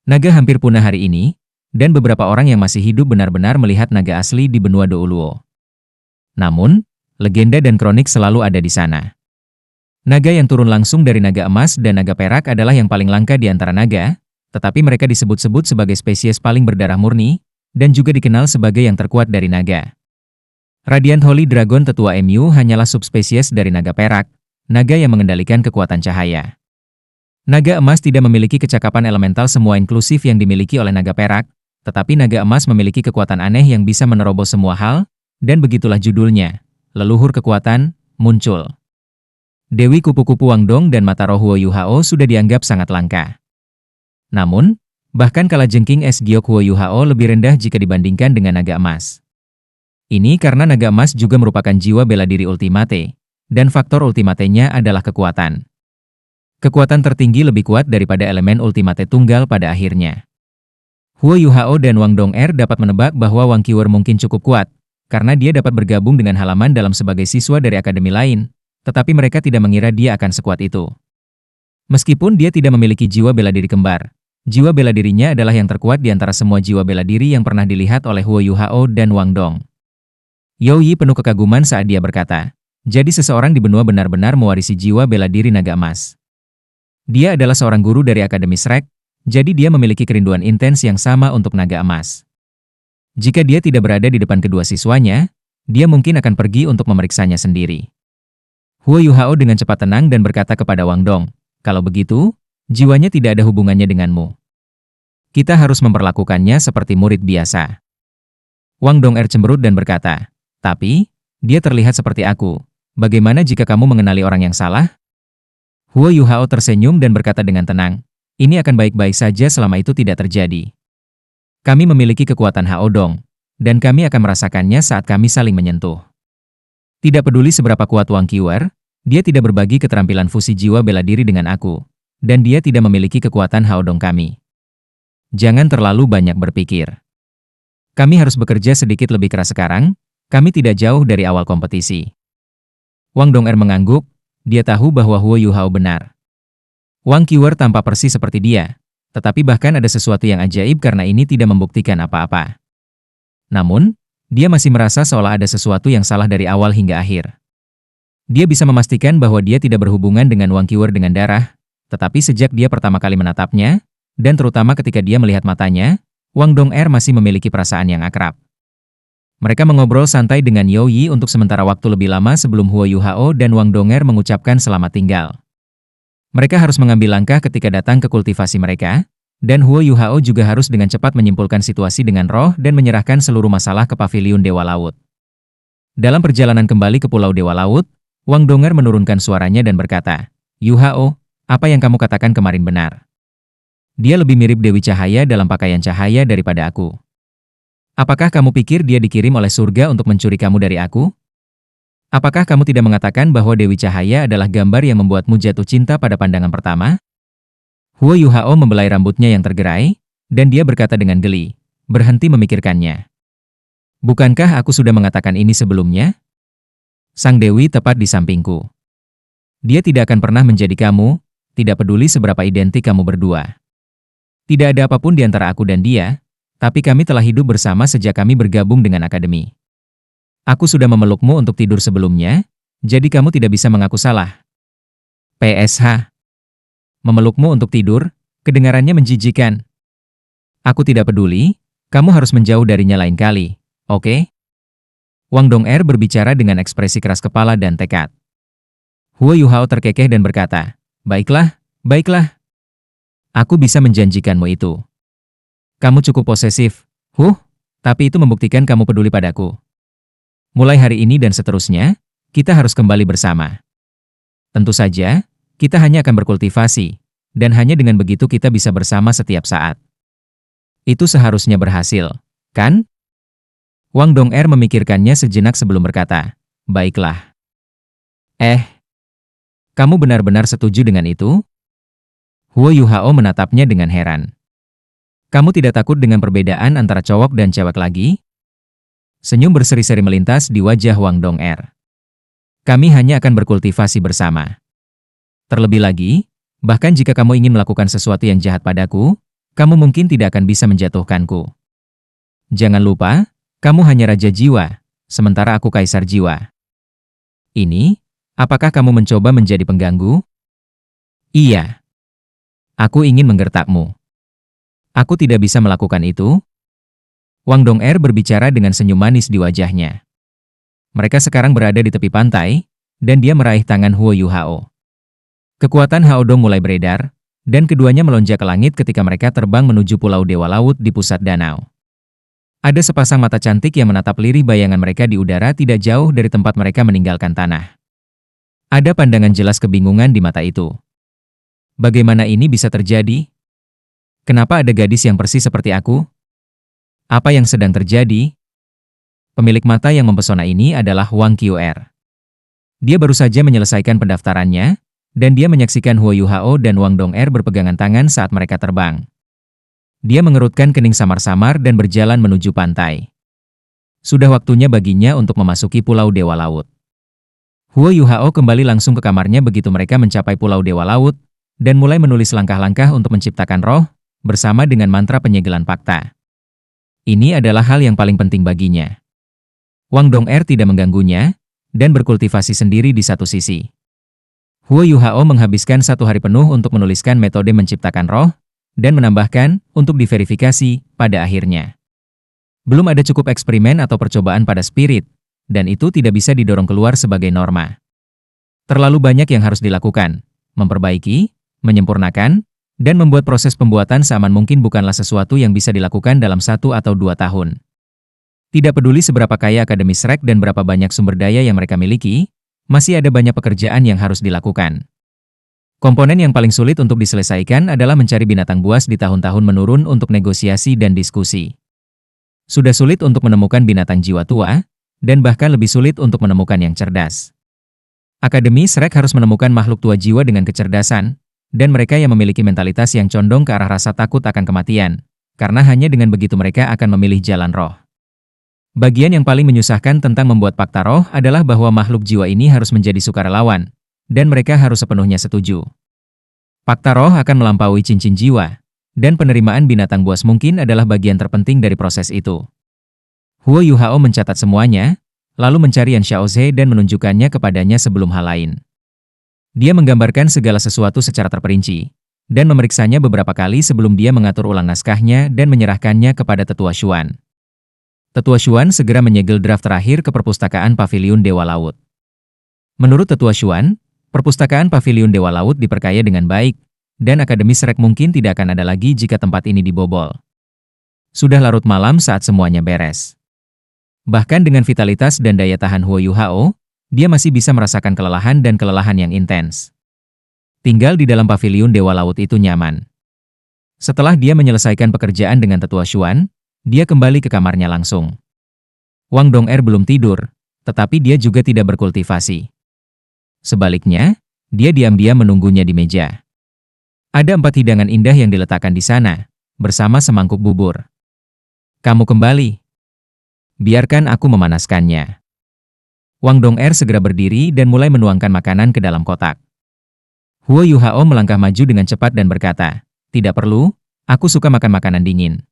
Naga hampir punah hari ini, dan beberapa orang yang masih hidup benar-benar melihat naga asli di benua Douluo. Namun, legenda dan kronik selalu ada di sana. Naga yang turun langsung dari naga emas dan naga perak adalah yang paling langka di antara naga, tetapi mereka disebut-sebut sebagai spesies paling berdarah murni, dan juga dikenal sebagai yang terkuat dari naga. Radiant Holy Dragon tetua MU hanyalah subspesies dari naga perak, naga yang mengendalikan kekuatan cahaya. Naga emas tidak memiliki kecakapan elemental semua inklusif yang dimiliki oleh naga perak, tetapi naga emas memiliki kekuatan aneh yang bisa menerobos semua hal, dan begitulah judulnya, leluhur kekuatan, muncul. Dewi kupu-kupu Wangdong dan mata roh Huo Yuhao sudah dianggap sangat langka. Namun, bahkan kalajengking es giok Huo Yuhao lebih rendah jika dibandingkan dengan naga emas. Ini karena naga emas juga merupakan jiwa bela diri ultimate, dan faktor ultimatenya adalah kekuatan. Kekuatan tertinggi lebih kuat daripada elemen ultimate tunggal pada akhirnya. Huo Yuhao dan Wang Dong'er dapat menebak bahwa Wang Qiwer mungkin cukup kuat, karena dia dapat bergabung dengan halaman dalam sebagai siswa dari akademi lain, tetapi mereka tidak mengira dia akan sekuat itu. Meskipun dia tidak memiliki jiwa bela diri kembar, jiwa bela dirinya adalah yang terkuat di antara semua jiwa bela diri yang pernah dilihat oleh Huo Yuhao dan Wang Dong. You Yi penuh kekaguman saat dia berkata, jadi seseorang di benua benar-benar mewarisi jiwa bela diri naga emas. Dia adalah seorang guru dari Akademi Shrek, jadi dia memiliki kerinduan intens yang sama untuk naga emas. Jika dia tidak berada di depan kedua siswanya, dia mungkin akan pergi untuk memeriksanya sendiri. Huo Yuhao dengan cepat tenang dan berkata kepada Wang Dong, kalau begitu, jiwanya tidak ada hubungannya denganmu. Kita harus memperlakukannya seperti murid biasa. Wang Dong'er cemberut dan berkata, tapi, dia terlihat seperti aku. Bagaimana jika kamu mengenali orang yang salah? Huo Yuhao tersenyum dan berkata dengan tenang, ini akan baik-baik saja selama itu tidak terjadi. Kami memiliki kekuatan Hao Dong, dan kami akan merasakannya saat kami saling menyentuh. Tidak peduli seberapa kuat Wang Qiwer, dia tidak berbagi keterampilan fusi jiwa bela diri dengan aku, dan dia tidak memiliki kekuatan Hao Dong kami. Jangan terlalu banyak berpikir. Kami harus bekerja sedikit lebih keras sekarang, kami tidak jauh dari awal kompetisi. Wang Dong'er mengangguk, dia tahu bahwa Huo Yuhao benar. Wang Qiwer tampak persis seperti dia, tetapi bahkan ada sesuatu yang ajaib karena ini tidak membuktikan apa-apa. Namun, dia masih merasa seolah ada sesuatu yang salah dari awal hingga akhir. Dia bisa memastikan bahwa dia tidak berhubungan dengan Wang Qiwer dengan darah, tetapi sejak dia pertama kali menatapnya, dan terutama ketika dia melihat matanya, Wang Dong'er masih memiliki perasaan yang akrab. Mereka mengobrol santai dengan You Yi untuk sementara waktu lebih lama sebelum Huo Yuhao dan Wang Dong'er mengucapkan selamat tinggal. Mereka harus mengambil langkah ketika datang ke kultivasi mereka, dan Huo Yuhao juga harus dengan cepat menyimpulkan situasi dengan roh dan menyerahkan seluruh masalah ke Paviliun Dewa Laut. Dalam perjalanan kembali ke Pulau Dewa Laut, Wang Dong'er menurunkan suaranya dan berkata, Yuhao, apa yang kamu katakan kemarin benar. Dia lebih mirip Dewi Cahaya dalam pakaian cahaya daripada aku. Apakah kamu pikir dia dikirim oleh surga untuk mencuri kamu dari aku? Apakah kamu tidak mengatakan bahwa Dewi Cahaya adalah gambar yang membuatmu jatuh cinta pada pandangan pertama? Huo Yuhao membelai rambutnya yang tergerai, dan dia berkata dengan geli, berhenti memikirkannya. Bukankah aku sudah mengatakan ini sebelumnya? Sang Dewi tepat di sampingku. Dia tidak akan pernah menjadi kamu, tidak peduli seberapa identik kamu berdua. Tidak ada apapun di antara aku dan dia, tapi kami telah hidup bersama sejak kami bergabung dengan akademi. Aku sudah memelukmu untuk tidur sebelumnya, jadi kamu tidak bisa mengaku salah. PSH. Memelukmu untuk tidur, kedengarannya menjijikan. Aku tidak peduli, kamu harus menjauh darinya lain kali, oke? Wang Dong'er berbicara dengan ekspresi keras kepala dan tekad. Huo Yuhao terkekeh dan berkata, baiklah, baiklah. Aku bisa menjanjikanmu itu. Kamu cukup posesif, tapi itu membuktikan kamu peduli padaku. Mulai hari ini dan seterusnya, kita harus kembali bersama. Tentu saja, kita hanya akan berkultivasi, dan hanya dengan begitu kita bisa bersama setiap saat. Itu seharusnya berhasil, kan? Wang Dong'er memikirkannya sejenak sebelum berkata, baiklah. Kamu benar-benar setuju dengan itu? Huo Yuhao menatapnya dengan heran. Kamu tidak takut dengan perbedaan antara cowok dan cewek lagi? Senyum berseri-seri melintas di wajah Wang Dong'er. Kami hanya akan berkultivasi bersama. Terlebih lagi, bahkan jika kamu ingin melakukan sesuatu yang jahat padaku, kamu mungkin tidak akan bisa menjatuhkanku. Jangan lupa, kamu hanya raja jiwa, sementara aku kaisar jiwa. Ini, apakah kamu mencoba menjadi pengganggu? Iya. Aku ingin menggertakmu. Aku tidak bisa melakukan itu. Wang Dong'er berbicara dengan senyum manis di wajahnya. Mereka sekarang berada di tepi pantai, dan dia meraih tangan Huo Yuhao. Kekuatan Hao Dong mulai beredar, dan keduanya melonjak ke langit ketika mereka terbang menuju Pulau Dewa Laut di pusat danau. Ada sepasang mata cantik yang menatap lirih bayangan mereka di udara tidak jauh dari tempat mereka meninggalkan tanah. Ada pandangan jelas kebingungan di mata itu. Bagaimana ini bisa terjadi? Kenapa ada gadis yang persis seperti aku? Apa yang sedang terjadi? Pemilik mata yang mempesona ini adalah Wang Qiu'er. Dia baru saja menyelesaikan pendaftarannya, dan dia menyaksikan Huo Yuhao dan Wang Dong'er berpegangan tangan saat mereka terbang. Dia mengerutkan kening samar-samar dan berjalan menuju pantai. Sudah waktunya baginya untuk memasuki Pulau Dewa Laut. Huo Yuhao kembali langsung ke kamarnya begitu mereka mencapai Pulau Dewa Laut, dan mulai menulis langkah-langkah untuk menciptakan roh, bersama dengan mantra penyegelan fakta. Ini adalah hal yang paling penting baginya. Wang Dong'er tidak mengganggunya, dan berkultivasi sendiri di satu sisi. Huo Yuhao menghabiskan 1 hari penuh untuk menuliskan metode menciptakan roh, dan menambahkan untuk diverifikasi pada akhirnya. Belum ada cukup eksperimen atau percobaan pada spirit, dan itu tidak bisa didorong keluar sebagai norma. Terlalu banyak yang harus dilakukan, memperbaiki, menyempurnakan, dan membuat proses pembuatan seaman mungkin bukanlah sesuatu yang bisa dilakukan dalam 1 atau 2 tahun. Tidak peduli seberapa kaya Akademi Shrek dan berapa banyak sumber daya yang mereka miliki, masih ada banyak pekerjaan yang harus dilakukan. Komponen yang paling sulit untuk diselesaikan adalah mencari binatang buas di tahun-tahun menurun untuk negosiasi dan diskusi. Sudah sulit untuk menemukan binatang jiwa tua, dan bahkan lebih sulit untuk menemukan yang cerdas. Akademi Shrek harus menemukan makhluk tua jiwa dengan kecerdasan, dan mereka yang memiliki mentalitas yang condong ke arah rasa takut akan kematian, karena hanya dengan begitu mereka akan memilih jalan roh. Bagian yang paling menyusahkan tentang membuat fakta roh adalah bahwa makhluk jiwa ini harus menjadi sukarelawan, dan mereka harus sepenuhnya setuju. Fakta roh akan melampaui cincin jiwa, dan penerimaan binatang buas mungkin adalah bagian terpenting dari proses itu. Huo Yuhao mencatat semuanya, lalu mencari Yan Xiaoze dan menunjukkannya kepadanya sebelum hal lain. Dia menggambarkan segala sesuatu secara terperinci, dan memeriksanya beberapa kali sebelum dia mengatur ulang naskahnya dan menyerahkannya kepada Tetua Xuan. Tetua Xuan segera menyegel draft terakhir ke perpustakaan Paviliun Dewa Laut. Menurut Tetua Xuan, perpustakaan Paviliun Dewa Laut diperkaya dengan baik, dan Akademi Shrek mungkin tidak akan ada lagi jika tempat ini dibobol. Sudah larut malam saat semuanya beres. Bahkan dengan vitalitas dan daya tahan Huo Yuhao, dia masih bisa merasakan kelelahan dan kelelahan yang intens. Tinggal di dalam Paviliun Dewa Laut itu nyaman. Setelah dia menyelesaikan pekerjaan dengan Tetua Xuan, dia kembali ke kamarnya langsung. Wang Dong'er belum tidur, tetapi dia juga tidak berkultivasi. Sebaliknya, dia diam-diam menunggunya di meja. Ada 4 hidangan indah yang diletakkan di sana, bersama semangkuk bubur. Kamu kembali. Biarkan aku memanaskannya. Wang Dong'er segera berdiri dan mulai menuangkan makanan ke dalam kotak. Huo Yuhao melangkah maju dengan cepat dan berkata, "Tidak perlu, aku suka makan makanan dingin."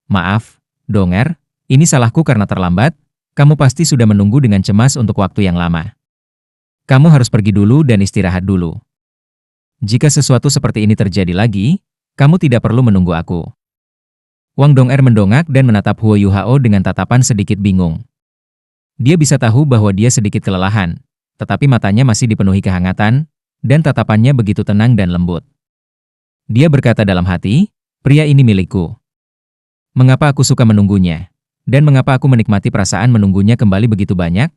"Maaf, Dong'er, ini salahku karena terlambat, kamu pasti sudah menunggu dengan cemas untuk waktu yang lama. Kamu harus pergi dulu dan istirahat dulu. Jika sesuatu seperti ini terjadi lagi, kamu tidak perlu menunggu aku." Wang Dong'er mendongak dan menatap Huo Yuhao dengan tatapan sedikit bingung. Dia bisa tahu bahwa dia sedikit kelelahan, tetapi matanya masih dipenuhi kehangatan, dan tatapannya begitu tenang dan lembut. Dia berkata dalam hati, "Pria ini milikku. Mengapa aku suka menunggunya? Dan mengapa aku menikmati perasaan menunggunya kembali begitu banyak?"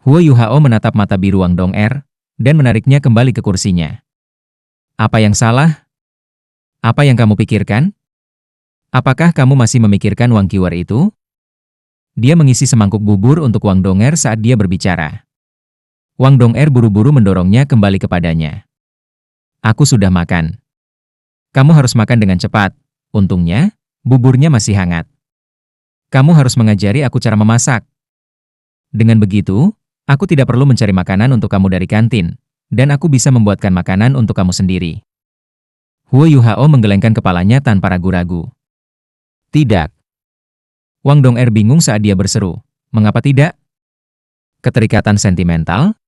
Huo Yuhao menatap mata biru Wang Dong'er, dan menariknya kembali ke kursinya. "Apa yang salah? Apa yang kamu pikirkan? Apakah kamu masih memikirkan Wang Qiu'er itu?" Dia mengisi semangkuk bubur untuk Wang Dong'er saat dia berbicara. Wang Dong'er buru-buru mendorongnya kembali kepadanya. "Aku sudah makan. Kamu harus makan dengan cepat. Untungnya, buburnya masih hangat. Kamu harus mengajari aku cara memasak. Dengan begitu, aku tidak perlu mencari makanan untuk kamu dari kantin, dan aku bisa membuatkan makanan untuk kamu sendiri." Huo Yuhao menggelengkan kepalanya tanpa ragu-ragu. Tidak. Wang Dong'er bingung saat dia berseru. Mengapa tidak? Keterikatan sentimental?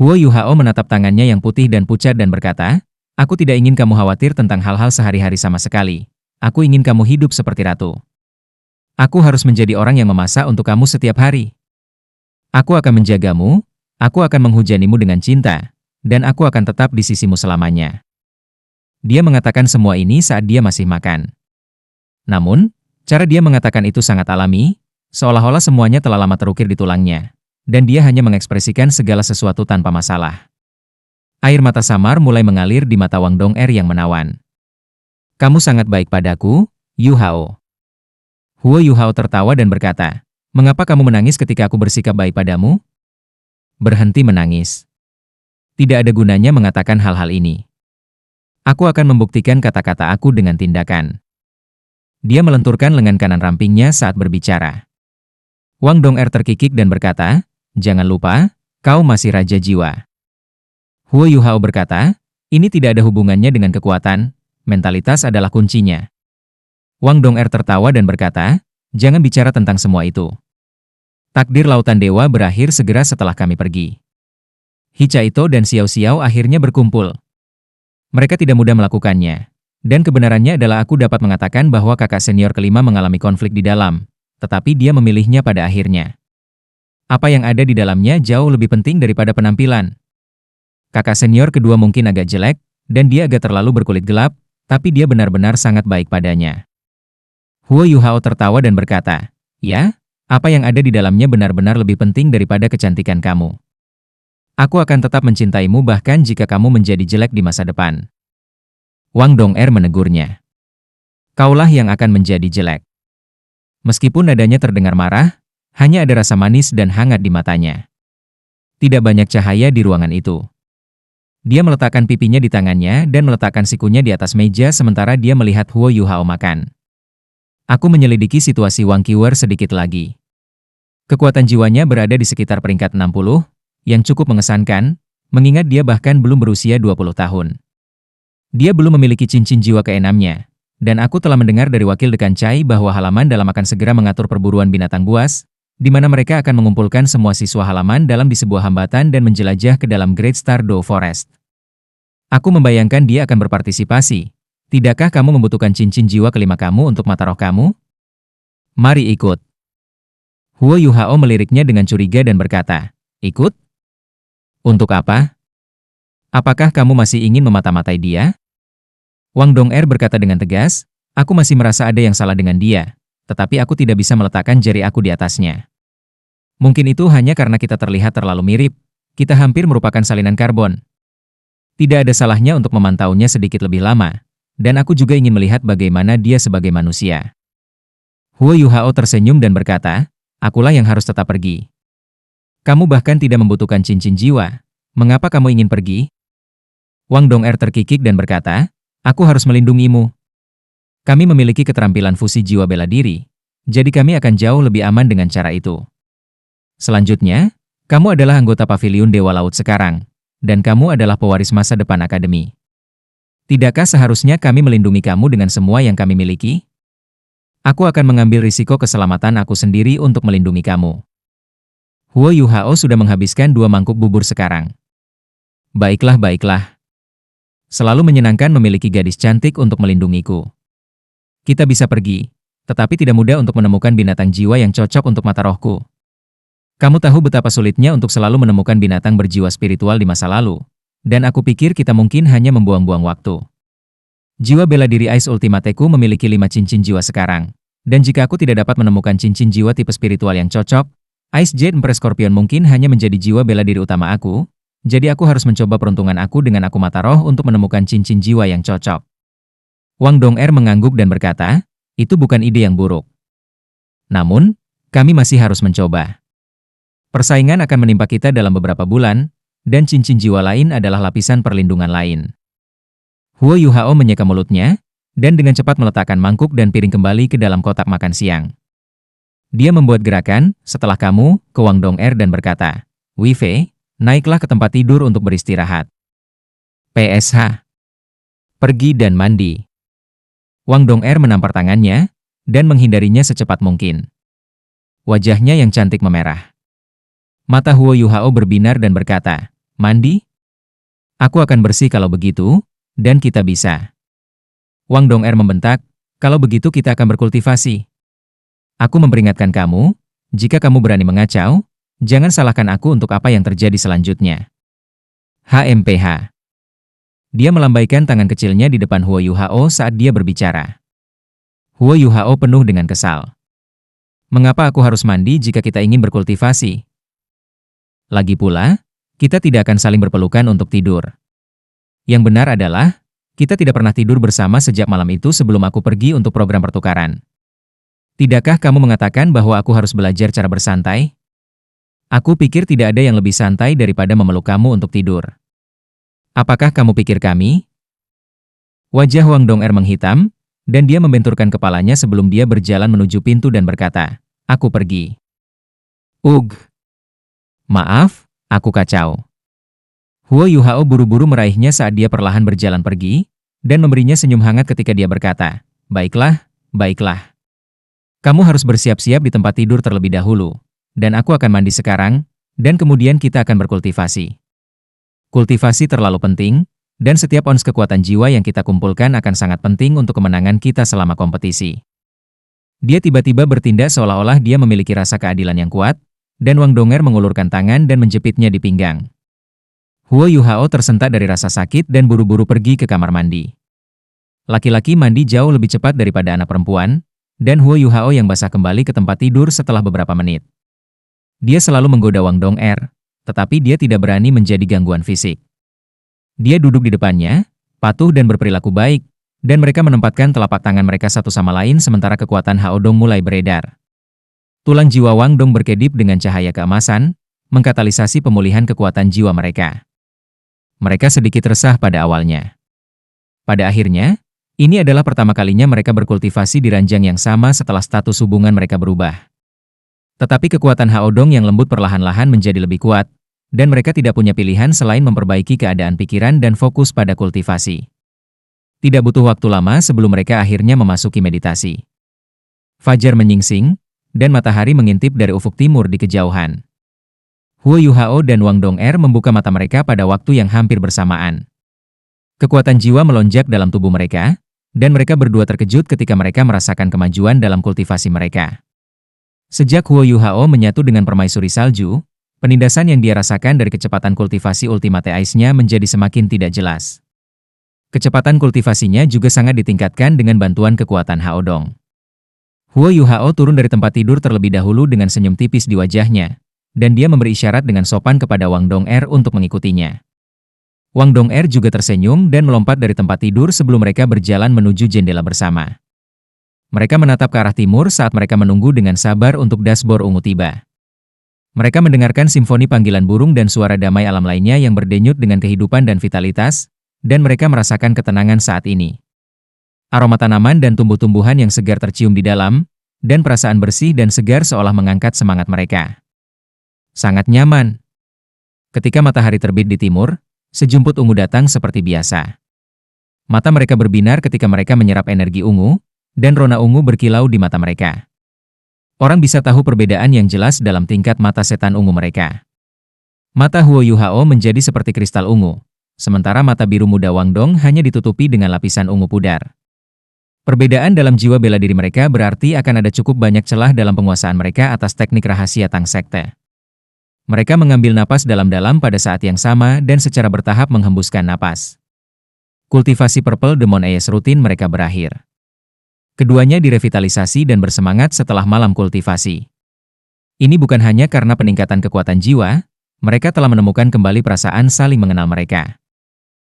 Huo Yuhao menatap tangannya yang putih dan pucat dan berkata, aku tidak ingin kamu khawatir tentang hal-hal sehari-hari sama sekali. Aku ingin kamu hidup seperti ratu. Aku harus menjadi orang yang memasak untuk kamu setiap hari. Aku akan menjagamu, aku akan menghujanimu dengan cinta, dan aku akan tetap di sisimu selamanya. Dia mengatakan semua ini saat dia masih makan. Namun, cara dia mengatakan itu sangat alami, seolah-olah semuanya telah lama terukir di tulangnya, dan dia hanya mengekspresikan segala sesuatu tanpa masalah. Air mata samar mulai mengalir di mata Wang Dong'er yang menawan. Kamu sangat baik padaku, Yuhao. Huo Yuhao tertawa dan berkata, mengapa kamu menangis ketika aku bersikap baik padamu? Berhenti menangis. Tidak ada gunanya mengatakan hal-hal ini. Aku akan membuktikan kata-kata aku dengan tindakan. Dia melenturkan lengan kanan rampingnya saat berbicara. Wang Dong'er terkikik dan berkata, jangan lupa, kau masih raja jiwa. Huo Yuhao berkata, ini tidak ada hubungannya dengan kekuatan, mentalitas adalah kuncinya. Wang Dong'er tertawa dan berkata, jangan bicara tentang semua itu. Takdir lautan dewa berakhir segera setelah kami pergi. Hicaito dan Xiao Xiao akhirnya berkumpul. Mereka tidak mudah melakukannya. Dan kebenarannya adalah aku dapat mengatakan bahwa kakak senior kelima mengalami konflik di dalam, tetapi dia memilihnya pada akhirnya. Apa yang ada di dalamnya jauh lebih penting daripada penampilan. Kakak senior kedua mungkin agak jelek, dan dia agak terlalu berkulit gelap, tapi dia benar-benar sangat baik padanya. Huo Yuhao tertawa dan berkata, ya, apa yang ada di dalamnya benar-benar lebih penting daripada kecantikan kamu. Aku akan tetap mencintaimu bahkan jika kamu menjadi jelek di masa depan. Wang Dong'er menegurnya. Kaulah yang akan menjadi jelek. Meskipun nadanya terdengar marah, hanya ada rasa manis dan hangat di matanya. Tidak banyak cahaya di ruangan itu. Dia meletakkan pipinya di tangannya dan meletakkan sikunya di atas meja sementara dia melihat Huo Yuhao makan. Aku menyelidiki situasi Wang Qiwer sedikit lagi. Kekuatan jiwanya berada di sekitar peringkat 60, yang cukup mengesankan, mengingat dia bahkan belum berusia 20 tahun. Dia belum memiliki cincin jiwa keenamnya, dan aku telah mendengar dari wakil Dekan Cai bahwa halaman dalam akan segera mengatur perburuan binatang buas, di mana mereka akan mengumpulkan semua siswa halaman dalam di sebuah hambatan dan menjelajah ke dalam Great Stardew Forest. Aku membayangkan dia akan berpartisipasi. Tidakkah kamu membutuhkan cincin jiwa kelima kamu untuk mata roh kamu? Mari ikut. Huo Yuhao meliriknya dengan curiga dan berkata, ikut? Untuk apa? Apakah kamu masih ingin memata-matai dia? Wang Dong'er berkata dengan tegas, aku masih merasa ada yang salah dengan dia, tetapi aku tidak bisa meletakkan jari aku di atasnya. Mungkin itu hanya karena kita terlihat terlalu mirip, kita hampir merupakan salinan karbon. Tidak ada salahnya untuk memantaunya sedikit lebih lama, dan aku juga ingin melihat bagaimana dia sebagai manusia. Huo Yuhao tersenyum dan berkata, akulah yang harus tetap pergi. Kamu bahkan tidak membutuhkan cincin jiwa, mengapa kamu ingin pergi? Wang Dong'er terkikik dan berkata, aku harus melindungimu. Kami memiliki keterampilan fusi jiwa bela diri, jadi kami akan jauh lebih aman dengan cara itu. Selanjutnya, kamu adalah anggota Paviliun Dewa Laut sekarang, dan kamu adalah pewaris masa depan Akademi. Tidakkah seharusnya kami melindungi kamu dengan semua yang kami miliki? Aku akan mengambil risiko keselamatan aku sendiri untuk melindungi kamu. Huo Yuhao sudah menghabiskan 2 mangkuk bubur sekarang. Baiklah, baiklah. Selalu menyenangkan memiliki gadis cantik untuk melindungiku. Kita bisa pergi, tetapi tidak mudah untuk menemukan binatang jiwa yang cocok untuk mata rohku. Kamu tahu betapa sulitnya untuk selalu menemukan binatang berjiwa spiritual di masa lalu, dan aku pikir kita mungkin hanya membuang-buang waktu. Jiwa bela diri Ice Ultimateku memiliki 5 cincin jiwa sekarang, dan jika aku tidak dapat menemukan cincin jiwa tipe spiritual yang cocok, Ice Jade Empress Scorpion mungkin hanya menjadi jiwa bela diri utama aku, jadi aku harus mencoba peruntungan aku dengan aku mata roh untuk menemukan cincin jiwa yang cocok. Wang Dong'er mengangguk dan berkata, itu bukan ide yang buruk. Namun, kami masih harus mencoba. Persaingan akan menimpa kita dalam beberapa bulan, dan cincin jiwa lain adalah lapisan perlindungan lain. Huo Yuhao menyeka mulutnya, dan dengan cepat meletakkan mangkuk dan piring kembali ke dalam kotak makan siang. Dia membuat gerakan, setelah kamu, ke Wang Dong'er dan berkata, Wei Fei, naiklah ke tempat tidur untuk beristirahat. PSH. Pergi dan mandi. Wang Dong'er menampar tangannya, dan menghindarinya secepat mungkin. Wajahnya yang cantik memerah. Mata Huo Yuhao berbinar dan berkata, "Mandi? Aku akan bersih kalau begitu, dan kita bisa." Wang Dong'er membentak, "Kalau begitu kita akan berkultivasi. Aku memperingatkan kamu, jika kamu berani mengacau, jangan salahkan aku untuk apa yang terjadi selanjutnya." HMPH. Dia melambaikan tangan kecilnya di depan Huo Yuhao saat dia berbicara. Huo Yuhao penuh dengan kesal. "Mengapa aku harus mandi jika kita ingin berkultivasi? Lagi pula, kita tidak akan saling berpelukan untuk tidur. Yang benar adalah, kita tidak pernah tidur bersama sejak malam itu sebelum aku pergi untuk program pertukaran. Tidakkah kamu mengatakan bahwa aku harus belajar cara bersantai? Aku pikir tidak ada yang lebih santai daripada memeluk kamu untuk tidur. Apakah kamu pikir kami?" Wajah Wang Dong'er menghitam, dan dia membenturkan kepalanya sebelum dia berjalan menuju pintu dan berkata, "Aku pergi." Ugh. Maaf, aku kacau. Huo Yuhao buru-buru meraihnya saat dia perlahan berjalan pergi, dan memberinya senyum hangat ketika dia berkata, "Baiklah, baiklah. Kamu harus bersiap-siap di tempat tidur terlebih dahulu, dan aku akan mandi sekarang, dan kemudian kita akan berkultivasi. Kultivasi terlalu penting, dan setiap ons kekuatan jiwa yang kita kumpulkan akan sangat penting untuk kemenangan kita selama kompetisi." Dia tiba-tiba bertindak seolah-olah dia memiliki rasa keadilan yang kuat, dan Wang Dong'er mengulurkan tangan dan menjepitnya di pinggang. Huo Yuhao tersentak dari rasa sakit dan buru-buru pergi ke kamar mandi. Laki-laki mandi jauh lebih cepat daripada anak perempuan, dan Huo Yuhao yang basah kembali ke tempat tidur setelah beberapa menit. Dia selalu menggoda Wang Dong'er, tetapi dia tidak berani menjadi gangguan fisik. Dia duduk di depannya, patuh dan berperilaku baik, dan mereka menempatkan telapak tangan mereka satu sama lain sementara kekuatan Hao Dong mulai beredar. Tulang jiwa Wang Dong berkedip dengan cahaya keemasan, mengkatalisasi pemulihan kekuatan jiwa mereka. Mereka sedikit resah pada awalnya. Pada akhirnya, ini adalah pertama kalinya mereka berkultivasi di ranjang yang sama setelah status hubungan mereka berubah. Tetapi kekuatan Hao Dong yang lembut perlahan-lahan menjadi lebih kuat, dan mereka tidak punya pilihan selain memperbaiki keadaan pikiran dan fokus pada kultivasi. Tidak butuh waktu lama sebelum mereka akhirnya memasuki meditasi. Fajar menyingsing, dan matahari mengintip dari ufuk timur di kejauhan. Huo Yuhao dan Wang Dong'er membuka mata mereka pada waktu yang hampir bersamaan. Kekuatan jiwa melonjak dalam tubuh mereka, dan mereka berdua terkejut ketika mereka merasakan kemajuan dalam kultivasi mereka. Sejak Huo Yuhao menyatu dengan permaisuri salju, penindasan yang dia rasakan dari kecepatan kultivasi Ultimate Ice-nya menjadi semakin tidak jelas. Kecepatan kultivasinya juga sangat ditingkatkan dengan bantuan kekuatan Hao Dong. Huo Yuhao turun dari tempat tidur terlebih dahulu dengan senyum tipis di wajahnya, dan dia memberi isyarat dengan sopan kepada Wang Dong'er untuk mengikutinya. Wang Dong'er juga tersenyum dan melompat dari tempat tidur sebelum mereka berjalan menuju jendela bersama. Mereka menatap ke arah timur saat mereka menunggu dengan sabar untuk dashboard ungu tiba. Mereka mendengarkan simfoni panggilan burung dan suara damai alam lainnya yang berdenyut dengan kehidupan dan vitalitas, dan mereka merasakan ketenangan saat ini. Aroma tanaman dan tumbuh-tumbuhan yang segar tercium di dalam, dan perasaan bersih dan segar seolah mengangkat semangat mereka. Sangat nyaman. Ketika matahari terbit di timur, sejumput ungu datang seperti biasa. Mata mereka berbinar ketika mereka menyerap energi ungu, dan rona ungu berkilau di mata mereka. Orang bisa tahu perbedaan yang jelas dalam tingkat mata setan ungu mereka. Mata Huo Yuhao menjadi seperti kristal ungu, sementara mata biru muda Wang Dong hanya ditutupi dengan lapisan ungu pudar. Perbedaan dalam jiwa bela diri mereka berarti akan ada cukup banyak celah dalam penguasaan mereka atas teknik rahasia Tang Sekte. Mereka mengambil napas dalam-dalam pada saat yang sama dan secara bertahap menghembuskan napas. Kultivasi Purple Demon Eyes rutin mereka berakhir. Keduanya direvitalisasi dan bersemangat setelah malam kultivasi. Ini bukan hanya karena peningkatan kekuatan jiwa, mereka telah menemukan kembali perasaan saling mengenal mereka.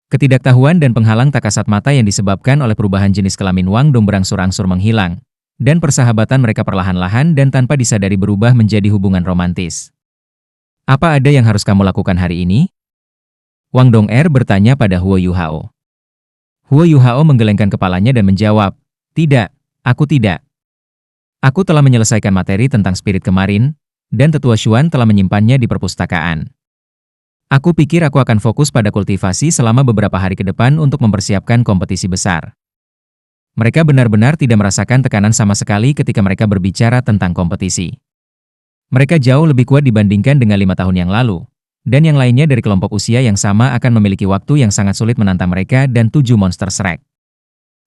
Ketidaktahuan dan penghalang tak kasat mata yang disebabkan oleh perubahan jenis kelamin Wang Dong berangsur-angsur menghilang, dan persahabatan mereka perlahan-lahan dan tanpa disadari berubah menjadi hubungan romantis. "Apa ada yang harus kamu lakukan hari ini?" Wang Dong'er bertanya pada Huo Yuhao. Huo Yuhao menggelengkan kepalanya dan menjawab, "Tidak, aku tidak. Aku telah menyelesaikan materi tentang spirit kemarin, dan Tetua Xuan telah menyimpannya di perpustakaan." Aku pikir aku akan fokus pada kultivasi selama beberapa hari ke depan untuk mempersiapkan kompetisi besar. Mereka benar-benar tidak merasakan tekanan sama sekali ketika mereka berbicara tentang kompetisi. Mereka jauh lebih kuat dibandingkan dengan 5 tahun yang lalu, dan yang lainnya dari kelompok usia yang sama akan memiliki waktu yang sangat sulit menantang mereka dan 7 monster Shrek.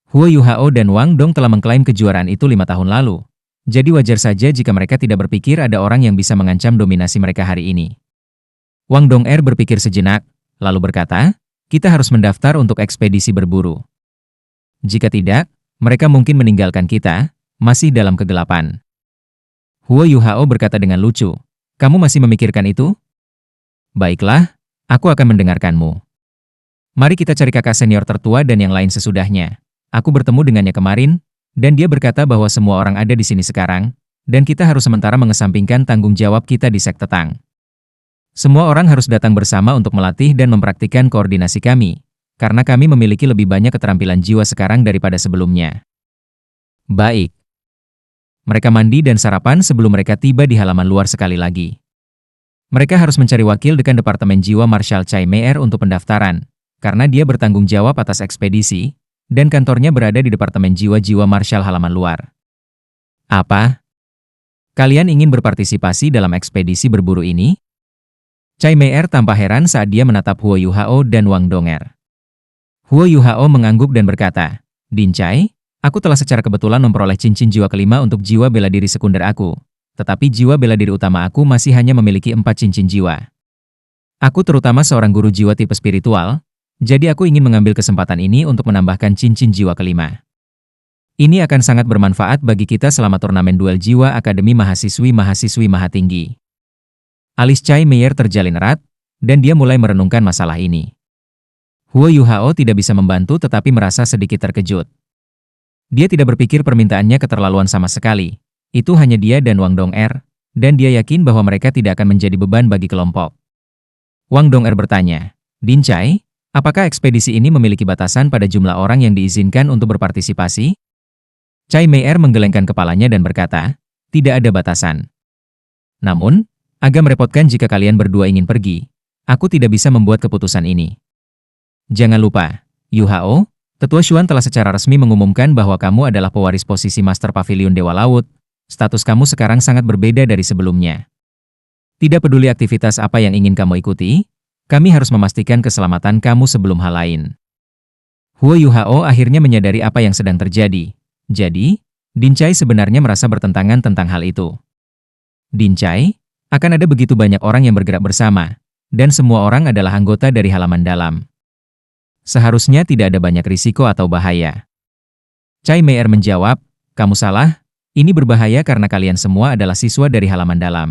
Huo Yuhao dan Wang Dong telah mengklaim kejuaraan itu 5 tahun lalu, jadi wajar saja jika mereka tidak berpikir ada orang yang bisa mengancam dominasi mereka hari ini. Wang Dong'er berpikir sejenak, lalu berkata, kita harus mendaftar untuk ekspedisi berburu. Jika tidak, mereka mungkin meninggalkan kita, masih dalam kegelapan. Huo Yuhao berkata dengan lucu, kamu masih memikirkan itu? Baiklah, aku akan mendengarkanmu. Mari kita cari kakak senior tertua dan yang lain sesudahnya. Aku bertemu dengannya kemarin, dan dia berkata bahwa semua orang ada di sini sekarang, dan kita harus sementara mengesampingkan tanggung jawab kita di sekte Tang. Semua orang harus datang bersama untuk melatih dan mempraktikkan koordinasi kami, karena kami memiliki lebih banyak keterampilan jiwa sekarang daripada sebelumnya. Baik. Mereka mandi dan sarapan sebelum mereka tiba di halaman luar sekali lagi. Mereka harus mencari wakil dekan Departemen Jiwa Marshal Chai Meier untuk pendaftaran, karena dia bertanggung jawab atas ekspedisi, dan kantornya berada di Departemen Jiwa Marshal halaman luar. Apa? Kalian ingin berpartisipasi dalam ekspedisi berburu ini? Chai Meier tampak heran saat dia menatap Huo Yuhao dan Wang Dong'er. Huo Yuhao mengangguk dan berkata, Din Chai, aku telah secara kebetulan memperoleh cincin jiwa kelima untuk jiwa bela diri sekunder aku, tetapi jiwa bela diri utama aku masih hanya memiliki 4 cincin jiwa. Aku terutama seorang guru jiwa tipe spiritual, jadi aku ingin mengambil kesempatan ini untuk menambahkan cincin jiwa kelima. Ini akan sangat bermanfaat bagi kita selama turnamen duel jiwa Akademi Mahasiswi Mahatinggi. Alis Chai Meier terjalin erat, dan dia mulai merenungkan masalah ini. Huo Yuhao tidak bisa membantu tetapi merasa sedikit terkejut. Dia tidak berpikir permintaannya keterlaluan sama sekali. Itu hanya dia dan Wang Dong'er, dan dia yakin bahwa mereka tidak akan menjadi beban bagi kelompok. Wang Dong'er bertanya, Din Chai, apakah ekspedisi ini memiliki batasan pada jumlah orang yang diizinkan untuk berpartisipasi? Chai Meier menggelengkan kepalanya dan berkata, tidak ada batasan. Namun, agak merepotkan jika kalian berdua ingin pergi. Aku tidak bisa membuat keputusan ini. Jangan lupa, Yuhao, Tetua Xuan telah secara resmi mengumumkan bahwa kamu adalah pewaris posisi Master Pavilion Dewa Laut. Status kamu sekarang sangat berbeda dari sebelumnya. Tidak peduli aktivitas apa yang ingin kamu ikuti, kami harus memastikan keselamatan kamu sebelum hal lain. Huo Yuhao akhirnya menyadari apa yang sedang terjadi. Jadi, Din Chai sebenarnya merasa bertentangan tentang hal itu. Din Chai, akan ada begitu banyak orang yang bergerak bersama, dan semua orang adalah anggota dari halaman dalam. Seharusnya tidak ada banyak risiko atau bahaya. Chai Meier menjawab, kamu salah, ini berbahaya karena kalian semua adalah siswa dari halaman dalam.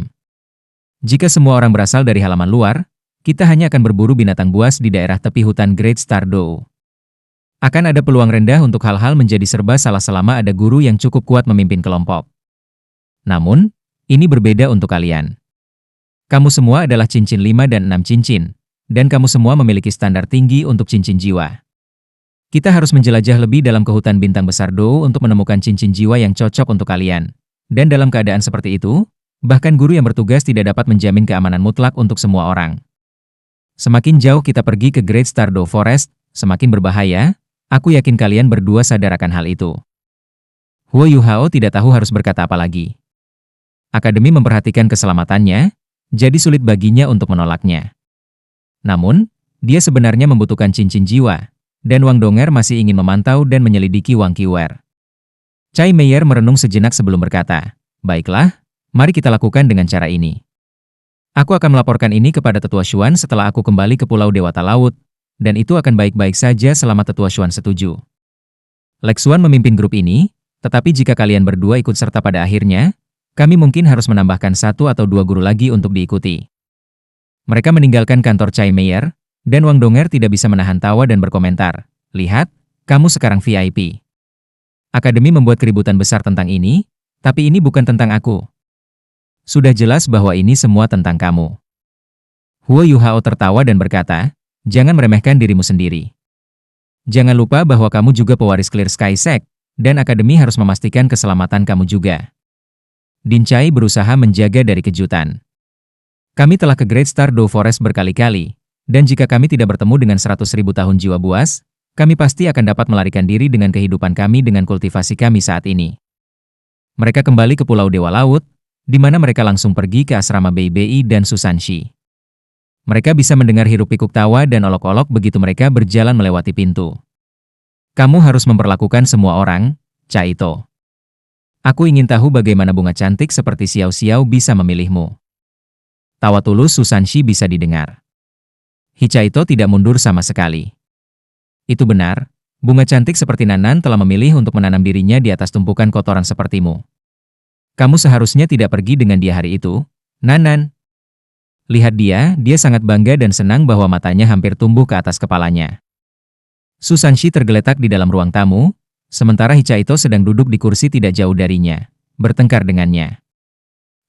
Jika semua orang berasal dari halaman luar, kita hanya akan berburu binatang buas di daerah tepi hutan Great Stardow. Akan ada peluang rendah untuk hal-hal menjadi serba salah selama ada guru yang cukup kuat memimpin kelompok. Namun, ini berbeda untuk kalian. Kamu semua adalah cincin 5 dan 6 cincin, dan kamu semua memiliki standar tinggi untuk cincin jiwa. Kita harus menjelajah lebih dalam ke hutan bintang besar Do untuk menemukan cincin jiwa yang cocok untuk kalian. Dan dalam keadaan seperti itu, bahkan guru yang bertugas tidak dapat menjamin keamanan mutlak untuk semua orang. Semakin jauh kita pergi ke Great Stardow Forest, semakin berbahaya, aku yakin kalian berdua sadar akan hal itu. Huo Yuhao tidak tahu harus berkata apa lagi. Akademi memperhatikan keselamatannya, jadi sulit baginya untuk menolaknya. Namun, dia sebenarnya membutuhkan cincin jiwa, dan Wang Dong'er masih ingin memantau dan menyelidiki Wang Qiwer. Chai Meier merenung sejenak sebelum berkata, baiklah, mari kita lakukan dengan cara ini. Aku akan melaporkan ini kepada Tetua Xuan setelah aku kembali ke Pulau Dewata Laut, dan itu akan baik-baik saja selama Tetua Xuan setuju. Lex Xuan memimpin grup ini, tetapi jika kalian berdua ikut serta pada akhirnya, kami mungkin harus menambahkan 1 atau 2 guru lagi untuk diikuti. Mereka meninggalkan kantor Chai Meier, dan Wang Dong'er tidak bisa menahan tawa dan berkomentar, lihat, kamu sekarang VIP. Akademi membuat keributan besar tentang ini, tapi ini bukan tentang aku. Sudah jelas bahwa ini semua tentang kamu. Huo Yuhao tertawa dan berkata, jangan meremehkan dirimu sendiri. Jangan lupa bahwa kamu juga pewaris Clear Sky Sect, dan Akademi harus memastikan keselamatan kamu juga. Din Chai berusaha menjaga dari kejutan. Kami telah ke Great Stardow Forest berkali-kali, Dan jika kami tidak bertemu dengan 100.000 tahun jiwa buas, kami pasti akan dapat melarikan diri dengan kehidupan kami dengan kultivasi kami saat ini. Mereka kembali ke Pulau Dewa Laut, di mana mereka langsung pergi ke asrama Bei Bei dan Susanshi. Mereka bisa mendengar hiruk-pikuk tawa dan olok-olok begitu mereka berjalan melewati pintu. Kamu harus memperlakukan semua orang, Chaito. Aku ingin tahu bagaimana bunga cantik seperti Xiao Xiao bisa memilihmu. Tawa tulus Susanshi bisa didengar. Chaito tidak mundur sama sekali. Itu benar, bunga cantik seperti Nanan telah memilih untuk menanam dirinya di atas tumpukan kotoran sepertimu. Kamu seharusnya tidak pergi dengan dia hari itu, Nanan. Lihat dia sangat bangga dan senang bahwa matanya hampir tumbuh ke atas kepalanya. Susanshi tergeletak di dalam ruang tamu, sementara Chaito sedang duduk di kursi tidak jauh darinya, bertengkar dengannya.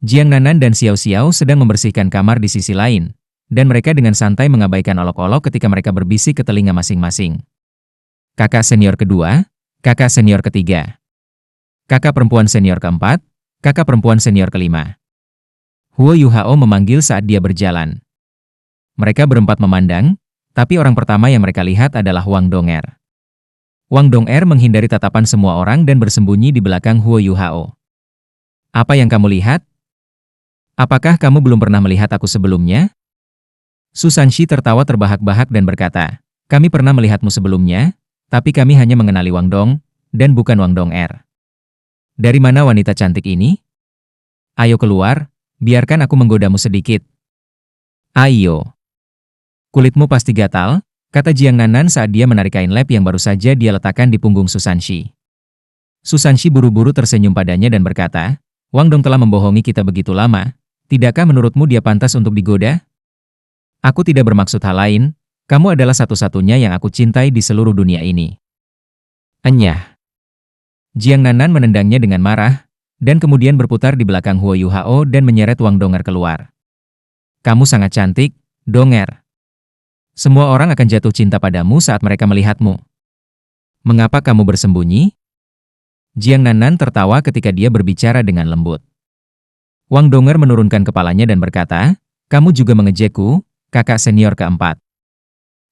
Jiang Nanan dan Xiao Xiao sedang membersihkan kamar di sisi lain, dan mereka dengan santai mengabaikan olok-olok ketika mereka berbisik ke telinga masing-masing. Kakak senior kedua, kakak senior ketiga, kakak perempuan senior keempat, kakak perempuan senior kelima. Huo Yuhao memanggil saat dia berjalan. Mereka berempat memandang, tapi orang pertama yang mereka lihat adalah Wang Dong'er. Wang Dong'er menghindari tatapan semua orang dan bersembunyi di belakang Huo Yuhao. Apa yang kamu lihat? Apakah kamu belum pernah melihat aku sebelumnya? Susanshi tertawa terbahak-bahak dan berkata, kami pernah melihatmu sebelumnya, tapi kami hanya mengenali Wang Dong, dan bukan Wang Dong'er. Dari mana wanita cantik ini? Ayo keluar, biarkan aku menggodamu sedikit. Ayo. Kulitmu pasti gatal, kata Jiang Nanan saat dia menarik kain lap yang baru saja dia letakkan di punggung Susanshi. Susanshi buru-buru tersenyum padanya dan berkata, Wang Dong telah membohongi kita begitu lama, tidakkah menurutmu dia pantas untuk digoda? Aku tidak bermaksud hal lain, kamu adalah satu-satunya yang aku cintai di seluruh dunia ini. Enyah. Jiang Nanan menendangnya dengan marah, dan kemudian berputar di belakang Huo Yuhao dan menyeret Wang Dong'er keluar. Kamu sangat cantik, Dong'er. Semua orang akan jatuh cinta padamu saat mereka melihatmu. Mengapa kamu bersembunyi? Jiang Nanan tertawa ketika dia berbicara dengan lembut. Wang Dong'er menurunkan kepalanya dan berkata, kamu juga mengejekku, kakak senior keempat.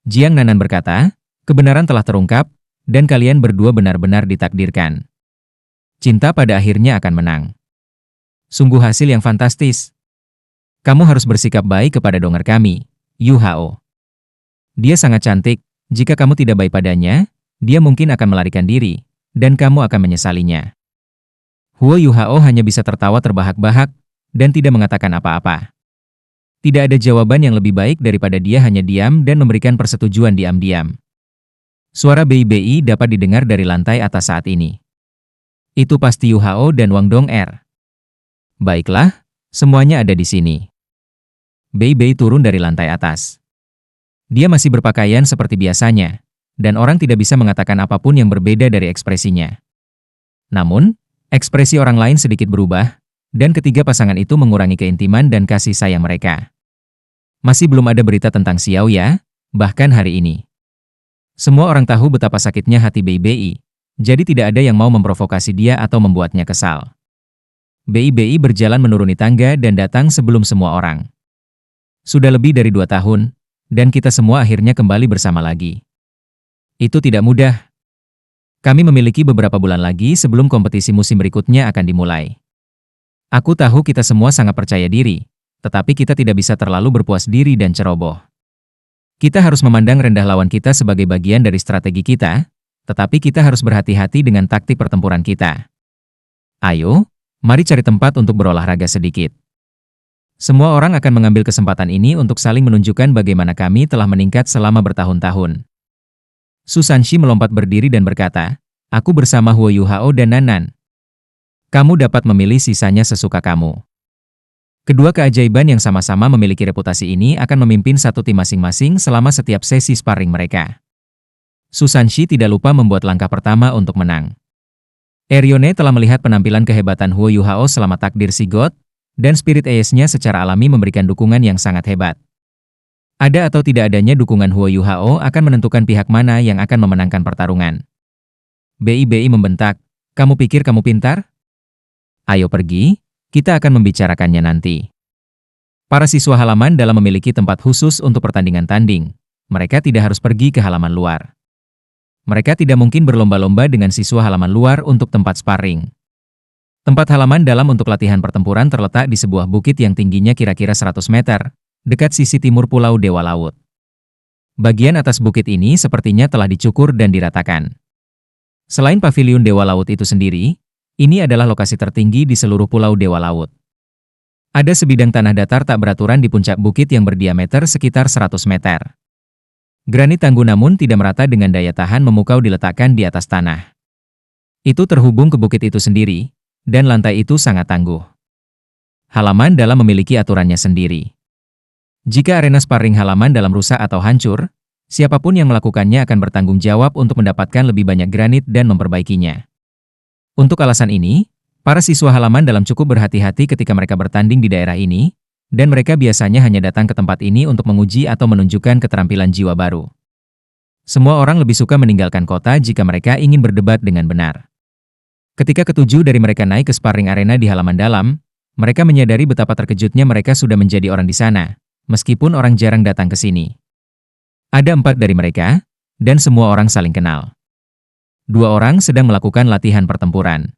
Jiang Nanan berkata, kebenaran telah terungkap, dan kalian berdua benar-benar ditakdirkan. Cinta pada akhirnya akan menang. Sungguh hasil yang fantastis. Kamu harus bersikap baik kepada Dong'er kami, Yuhao. Dia sangat cantik, jika kamu tidak baik padanya, dia mungkin akan melarikan diri, dan kamu akan menyesalinya. Huo Yuhao hanya bisa tertawa terbahak-bahak, dan tidak mengatakan apa-apa. Tidak ada jawaban yang lebih baik daripada dia hanya diam dan memberikan persetujuan diam-diam. Suara Bei Bei dapat didengar dari lantai atas saat ini. Itu pasti Yuhao dan Wang Dong'er. Baiklah, semuanya ada di sini. Bei Bei turun dari lantai atas. Dia masih berpakaian seperti biasanya, dan orang tidak bisa mengatakan apapun yang berbeda dari ekspresinya. Namun, ekspresi orang lain sedikit berubah, dan ketiga pasangan itu mengurangi keintiman dan kasih sayang mereka. Masih belum ada berita tentang Xiao ya, bahkan hari ini. Semua orang tahu betapa sakitnya hati Bei Bei, jadi tidak ada yang mau memprovokasi dia atau membuatnya kesal. Bei Bei berjalan menuruni tangga dan datang sebelum semua orang. Sudah lebih dari 2 tahun, dan kita semua akhirnya kembali bersama lagi. Itu tidak mudah. Kami memiliki beberapa bulan lagi sebelum kompetisi musim berikutnya akan dimulai. Aku tahu kita semua sangat percaya diri, tetapi kita tidak bisa terlalu berpuas diri dan ceroboh. Kita harus memandang rendah lawan kita sebagai bagian dari strategi kita, tetapi kita harus berhati-hati dengan taktik pertempuran kita. Ayo, mari cari tempat untuk berolahraga sedikit. Semua orang akan mengambil kesempatan ini untuk saling menunjukkan bagaimana kami telah meningkat selama bertahun-tahun. Susanshi melompat berdiri dan berkata, aku bersama Huo Yuhao dan Nanan. Kamu dapat memilih sisanya sesuka kamu. Kedua keajaiban yang sama-sama memiliki reputasi ini akan memimpin satu tim masing-masing selama setiap sesi sparring mereka. Susanshi tidak lupa membuat langkah pertama untuk menang. Erione telah melihat penampilan kehebatan Huo Yuhao selama takdir Sigot, dan spirit ace-nya secara alami memberikan dukungan yang sangat hebat. Ada atau tidak adanya dukungan Huo Yuhao akan menentukan pihak mana yang akan memenangkan pertarungan. Bei membentak, kamu pikir kamu pintar? Ayo pergi, kita akan membicarakannya nanti. Para siswa halaman dalam memiliki tempat khusus untuk pertandingan tanding. Mereka tidak harus pergi ke halaman luar. Mereka tidak mungkin berlomba-lomba dengan siswa halaman luar untuk tempat sparring. Tempat halaman dalam untuk latihan pertempuran terletak di sebuah bukit yang tingginya kira-kira 100 meter, dekat sisi timur Pulau Dewa Laut. Bagian atas bukit ini sepertinya telah dicukur dan diratakan. Selain paviliun Dewa Laut itu sendiri, ini adalah lokasi tertinggi di seluruh Pulau Dewa Laut. Ada sebidang tanah datar tak beraturan di puncak bukit yang berdiameter sekitar 100 meter. Granit tangguh namun tidak merata dengan daya tahan memukau diletakkan di atas tanah. Itu terhubung ke bukit itu sendiri, dan lantai itu sangat tangguh. Halaman dalam memiliki aturannya sendiri. Jika arena sparring halaman dalam rusak atau hancur, siapapun yang melakukannya akan bertanggung jawab untuk mendapatkan lebih banyak granit dan memperbaikinya. Untuk alasan ini, para siswa halaman dalam cukup berhati-hati ketika mereka bertanding di daerah ini, dan mereka biasanya hanya datang ke tempat ini untuk menguji atau menunjukkan keterampilan jiwa baru. Semua orang lebih suka meninggalkan kota jika mereka ingin berdebat dengan benar. Ketika ketujuh dari mereka naik ke sparring arena di halaman dalam, mereka menyadari betapa terkejutnya mereka sudah menjadi orang di sana, meskipun orang jarang datang ke sini. Ada 4 dari mereka, dan semua orang saling kenal. 2 orang sedang melakukan latihan pertempuran.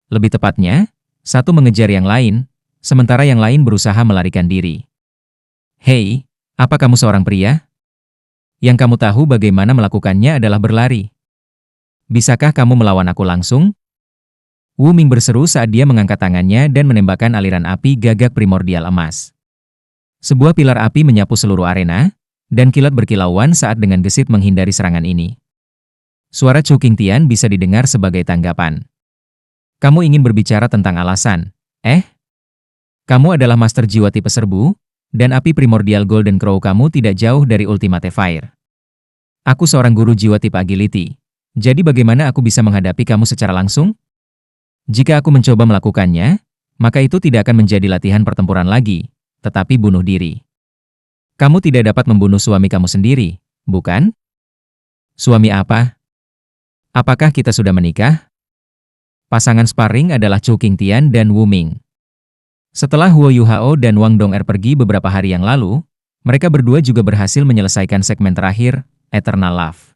Lebih tepatnya, satu mengejar yang lain, sementara yang lain berusaha melarikan diri. Hei, apa kamu seorang pria? Yang kamu tahu bagaimana melakukannya adalah berlari. Bisakah kamu melawan aku langsung? Wu Ming berseru saat dia mengangkat tangannya dan menembakkan aliran api gagak primordial emas. Sebuah pilar api menyapu seluruh arena, dan kilat berkilauan saat dengan gesit menghindari serangan ini. Suara Chu Qingtian bisa didengar sebagai tanggapan. Kamu ingin berbicara tentang alasan, Kamu adalah master jiwa tipe serbu, dan api primordial Golden Crow kamu tidak jauh dari Ultimate Fire. Aku seorang guru jiwa tipe agility, jadi bagaimana aku bisa menghadapi kamu secara langsung? Jika aku mencoba melakukannya, maka itu tidak akan menjadi latihan pertempuran lagi, tetapi bunuh diri. Kamu tidak dapat membunuh suami kamu sendiri, bukan? Suami apa? Apakah kita sudah menikah? Pasangan sparring adalah Chu Qingtian dan Wu Ming. Setelah Huo Yuhao dan Wang Dong'er pergi beberapa hari yang lalu, mereka berdua juga berhasil menyelesaikan segmen terakhir, Eternal Love.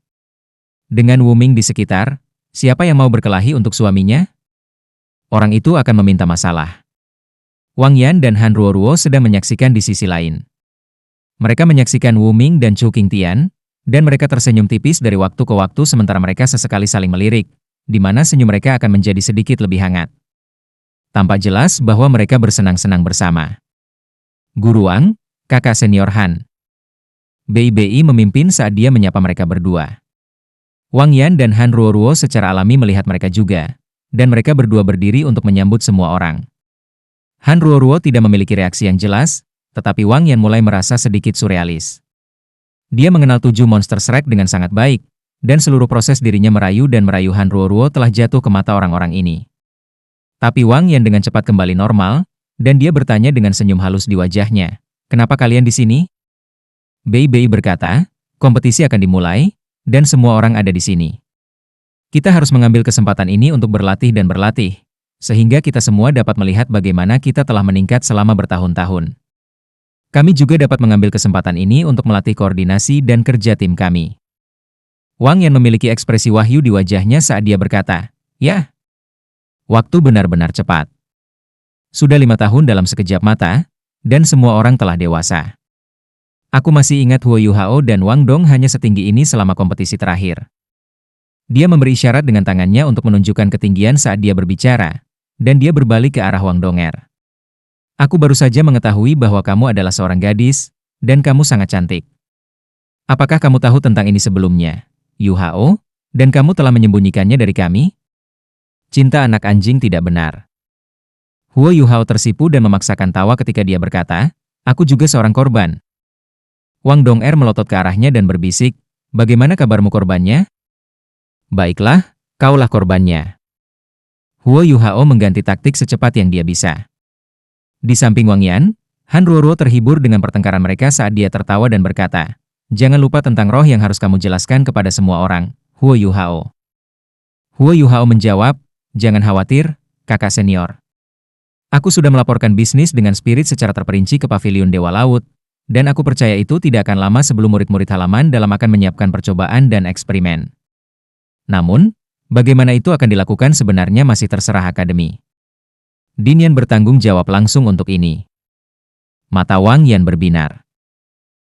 Dengan Wu Ming di sekitar, siapa yang mau berkelahi untuk suaminya? Orang itu akan meminta masalah. Wang Yan dan Han Ruoruo sedang menyaksikan di sisi lain. Mereka menyaksikan Wu Ming dan Chu Qingtian, dan mereka tersenyum tipis dari waktu ke waktu sementara mereka sesekali saling melirik, di mana senyum mereka akan menjadi sedikit lebih hangat. Tampak jelas bahwa mereka bersenang-senang bersama. Guru Wang, kakak senior Han. Bei memimpin saat dia menyapa mereka berdua. Wang Yan dan Han Ruoruo secara alami melihat mereka juga, dan mereka berdua berdiri untuk menyambut semua orang. Han Ruoruo tidak memiliki reaksi yang jelas, tetapi Wang Yan mulai merasa sedikit surrealis. Dia mengenal 7 monster Shrek dengan sangat baik, dan seluruh proses dirinya merayu dan merayu Han Ruoruo telah jatuh ke mata orang-orang ini. Tapi Wang Yan dengan cepat kembali normal, dan dia bertanya dengan senyum halus di wajahnya, "Kenapa kalian di sini?" Bei berkata, "Kompetisi akan dimulai, dan semua orang ada di sini. Kita harus mengambil kesempatan ini untuk berlatih dan berlatih, sehingga kita semua dapat melihat bagaimana kita telah meningkat selama bertahun-tahun. Kami juga dapat mengambil kesempatan ini untuk melatih koordinasi dan kerja tim kami." Wang Yan memiliki ekspresi wahyu di wajahnya saat dia berkata, "Ya." Waktu benar-benar cepat. Sudah 5 tahun dalam sekejap mata, dan semua orang telah dewasa. Aku masih ingat Huo Yuhao dan Wang Dong hanya setinggi ini selama kompetisi terakhir. Dia memberi isyarat dengan tangannya untuk menunjukkan ketinggian saat dia berbicara, dan dia berbalik ke arah Wang Dong'er. Aku baru saja mengetahui bahwa kamu adalah seorang gadis, dan kamu sangat cantik. Apakah kamu tahu tentang ini sebelumnya, Yuhao, dan kamu telah menyembunyikannya dari kami? Cinta anak anjing tidak benar. Huo Yuhao tersipu dan memaksakan tawa ketika dia berkata, "Aku juga seorang korban." Wang Dong'er melotot ke arahnya dan berbisik, "Bagaimana kabarmu korbannya?" "Baiklah, kaulah korbannya." Huo Yuhao mengganti taktik secepat yang dia bisa. Di samping Wang Yan, Han Ruoruo terhibur dengan pertengkaran mereka saat dia tertawa dan berkata, "Jangan lupa tentang roh yang harus kamu jelaskan kepada semua orang, Huo Yuhao." Huo Yuhao menjawab, "Jangan khawatir, kakak senior. Aku sudah melaporkan bisnis dengan spirit secara terperinci ke Paviliun Dewa Laut, dan aku percaya itu tidak akan lama sebelum murid-murid halaman dalam akan menyiapkan percobaan dan eksperimen. Namun, bagaimana itu akan dilakukan sebenarnya masih terserah akademi. Din Yan bertanggung jawab langsung untuk ini. Mata Wang Yan berbinar.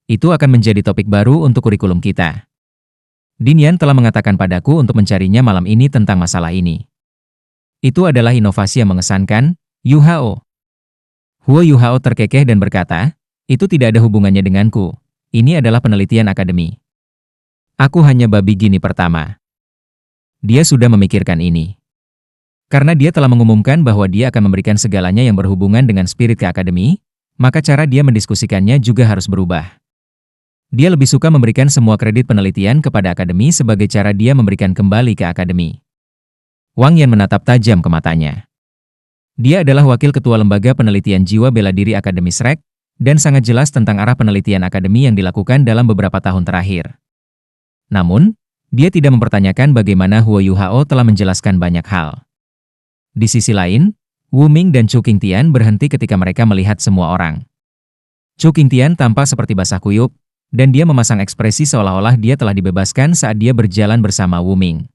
Itu akan menjadi topik baru untuk kurikulum kita. Din Yan telah mengatakan padaku untuk mencarinya malam ini tentang masalah ini. Itu adalah inovasi yang mengesankan, Yu Hao. Huo Yu Hao terkekeh dan berkata, itu tidak ada hubungannya denganku. Ini adalah penelitian akademi. Aku hanya babi gini pertama. Dia sudah memikirkan ini. Karena dia telah mengumumkan bahwa dia akan memberikan segalanya yang berhubungan dengan spirit ke akademi, maka cara dia mendiskusikannya juga harus berubah. Dia lebih suka memberikan semua kredit penelitian kepada akademi sebagai cara dia memberikan kembali ke akademi. Wang Yan menatap tajam ke matanya. Dia adalah wakil ketua lembaga penelitian jiwa bela diri Akademi Shrek, dan sangat jelas tentang arah penelitian akademi yang dilakukan dalam beberapa tahun terakhir. Namun, dia tidak mempertanyakan bagaimana Huo Yu Hao telah menjelaskan banyak hal. Di sisi lain, Wu Ming dan Chu Qingtian berhenti ketika mereka melihat semua orang. Chu Qingtian tampak seperti basah kuyup, dan dia memasang ekspresi seolah-olah dia telah dibebaskan saat dia berjalan bersama Wu Ming.